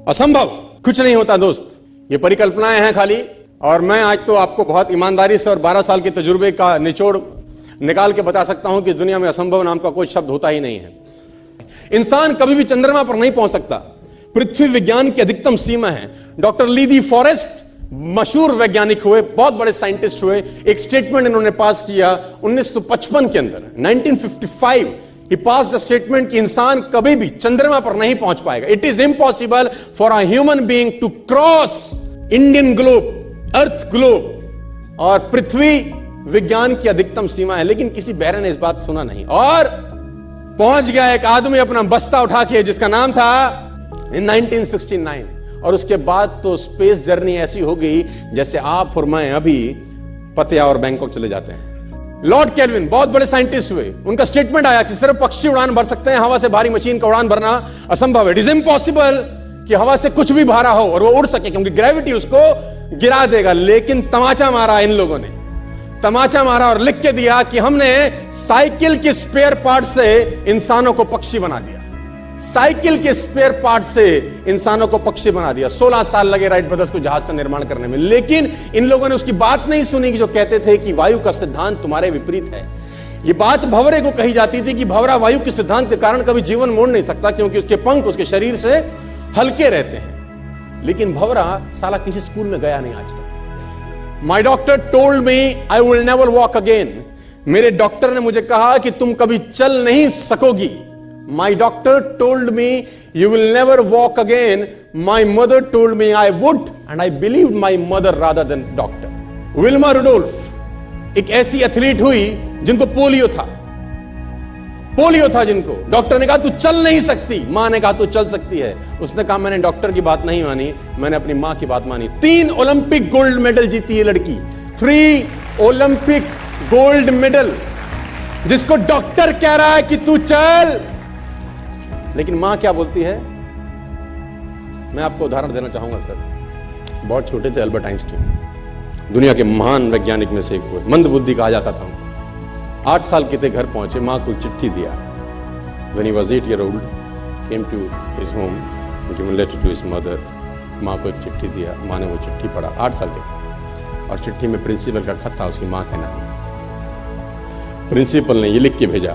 असंभव कुछ नहीं होता दोस्त, ये परिकल्पनाएं हैं खाली। और मैं आज तो आपको बहुत ईमानदारी से और 12 साल के तजुर्बे का निचोड़ निकाल के बता सकता हूं कि इस दुनिया में असंभव नाम का कोई शब्द होता ही नहीं है। इंसान कभी भी चंद्रमा पर नहीं पहुंच सकता, पृथ्वी विज्ञान की अधिकतम सीमा है। डॉक्टर ली दी फॉरेस्ट मशहूर वैज्ञानिक हुए, बहुत बड़े साइंटिस्ट हुए। एक स्टेटमेंट इन्होंने पास किया 1955 के अंदर, 1955 ही पास द स्टेटमेंट कि इंसान कभी भी चंद्रमा पर नहीं पहुंच पाएगा। It is impossible for a human being to cross Indian globe, earth globe, और पृथ्वी विज्ञान की अधिकतम सीमा है। लेकिन किसी बहरे ने इस बात सुना नहीं और पहुंच गया एक आदमी अपना बस्ता उठा के, जिसका नाम था इन 1969। और उसके बाद तो स्पेस जर्नी ऐसी हो गई जैसे आप और मैं अभी पतिया और बैंकॉक चले जाते हैं। लॉर्ड केल्विन बहुत बड़े साइंटिस्ट हुए, उनका स्टेटमेंट आया कि सिर्फ पक्षी उड़ान भर सकते हैं, हवा से भारी मशीन का उड़ान भरना असंभव है। इट इज इम्पॉसिबल कि हवा से कुछ भी भारा हो और वो उड़ सके, क्योंकि ग्रेविटी उसको गिरा देगा। लेकिन तमाचा मारा इन लोगों ने, तमाचा मारा और लिख के दिया कि हमने साइकिल के स्पेयर पार्ट से इंसानों को पक्षी बना दिया। साइकिल के स्पेयर पार्ट से इंसानों को पक्षी बना दिया। 16 साल लगे राइट ब्रदर्स को जहाज का निर्माण करने में। लेकिन इन लोगों ने उसकी बात नहीं सुनी कि जो कहते थे कि वायु का सिद्धांत तुम्हारे विपरीत है। यह बात भंवरे को कही जाती थी कि भंवरा वायु के सिद्धांत के कारण कभी जीवन मोड़ नहीं सकता, क्योंकि उसके पंख उसके शरीर से हल्के रहते हैं। लेकिन भंवरा साला किसी स्कूल में गया नहीं आज तक। माई doctor told me I will never walk again. मेरे डॉक्टर ने मुझे कहा कि तुम कभी चल नहीं सकोगी। My doctor told me you will never walk again. My mother told me I would, and I believed my mother rather than doctor. Wilma Rudolph एक ऐसी एथलीट हुई जिनको पोलियो था जिनको डॉक्टर ने कहा तू चल नहीं सकती, मां ने कहा तू चल सकती है। उसने कहा मैंने डॉक्टर की बात नहीं मानी, मैंने अपनी मां की बात मानी। 3 ओलंपिक गोल्ड मेडल जीती ये लड़की, 3 ओलंपिक गोल्ड मेडल, जिसको डॉक्टर कह रहा है कि तू चल। लेकिन मां क्या बोलती है? मैं आपको उदाहरण देना चाहूंगा सर। बहुत छोटे थे अल्बर्ट आइंस्टीन, दुनिया के महान वैज्ञानिक में से एक हुए, मंद बुद्धि कहा जाता था। 8 साल के थे, घर पहुंचे, मां को चिट्ठी दिया। When he was 8 years old, came to his home, given a letter to his mother. मां को एक चिट्ठी दिया, मां ने वो चिट्ठी पढ़ा। 8 साल के थे और चिट्ठी में प्रिंसिपल का खत था उसकी मां के नाम। प्रिंसिपल ने ये लिख के भेजा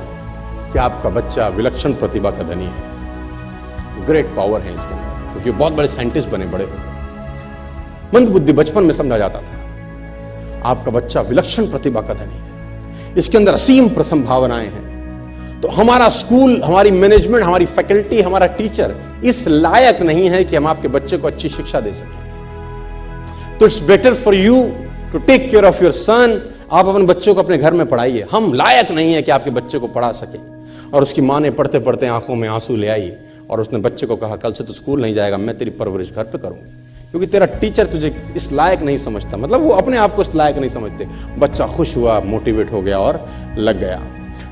कि आपका बच्चा विलक्षण प्रतिभा का धनी है, ग्रेट पावर है इसके अंदर, क्योंकि बहुत बड़े साइंटिस्ट बने, बड़े हो गए। मंद बुद्धि बचपन में समझा जाता था। आपका बच्चा विलक्षण प्रतिभा का धनी है, इसके अंदर असीम संभावनाएं हैं। तो हमारा स्कूल, हमारी मैनेजमेंट, हमारी फैकल्टी, हमारा टीचर इस लायक नहीं है कि हम आपके बच्चे को अच्छी शिक्षा दे सकें। तो it's better for you to take care of your son. आप अपने बच्चों को अपने घर में पढ़ाइए, हम लायक नहीं है कि आपके बच्चे को पढ़ा सके। और उसकी मां ने पढ़ते पढ़ते आंखों में आंसू ले आई और उसने बच्चे को कहा कल से तो स्कूल नहीं जाएगा, मैं तेरी परवरिश घर पे करूंगी, क्योंकि तेरा टीचर तुझे इस लायक नहीं समझता। मतलब वो अपने आप को इस लायक नहीं समझते। बच्चा खुश हुआ, मोटिवेट हो गया और लग गया।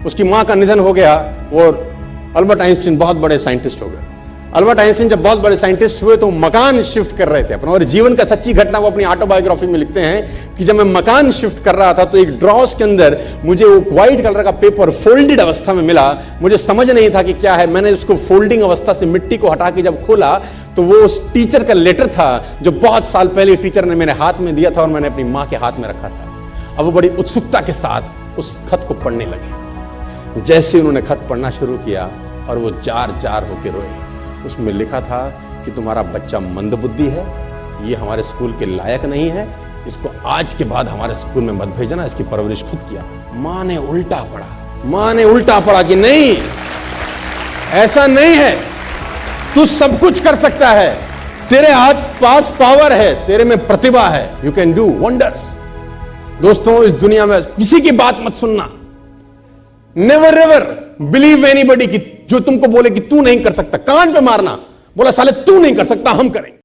उसकी मां का निधन हो गया और अल्बर्ट आइंस्टीन बहुत बड़े साइंटिस्ट हो गए। अल्बर्ट आइंस्टीन जब बहुत बड़े साइंटिस्ट हुए तो मकान शिफ्ट कर रहे थे अपना, और जीवन का सच्ची घटना वो अपनी ऑटोबायोग्राफी में लिखते हैं कि जब मैं मकान शिफ्ट कर रहा था तो एक ड्रॉस के अंदर मुझे वो व्हाइट कलर का पेपर फोल्डेड अवस्था में मिला। मुझे समझ नहीं था कि क्या है। मैंने उसको फोल्डिंग अवस्था से मिट्टी को हटा के जब खोला तो वो उस टीचर का लेटर था जो बहुत साल पहले टीचर ने मेरे हाथ में दिया था और मैंने अपनी मां के हाथ में रखा था। अब वो बड़ी उत्सुकता के साथ उस खत को पढ़ने लगे। जैसे उन्होंने खत पढ़ना शुरू किया और वो जार जार होकर रोए। उसमें लिखा था कि तुम्हारा बच्चा मंदबुद्धि है, ये हमारे स्कूल के लायक नहीं है, इसको आज के बाद हमारे स्कूल में मत भेजना, इसकी परवरिश खुद किया। मां ने उल्टा पड़ा कि नहीं, ऐसा नहीं है, तू सब कुछ कर सकता है, तेरे हाथ पास पावर है, तेरे में प्रतिभा है, यू कैन डू वंडर्स। दोस्तों, इस दुनिया में किसी की बात मत सुनना। नेवर एवर बिलीव एनीबॉडी कि जो तुमको बोले कि तू नहीं कर सकता, कान पे मारना, बोला साले तू नहीं कर सकता, हम करेंगे।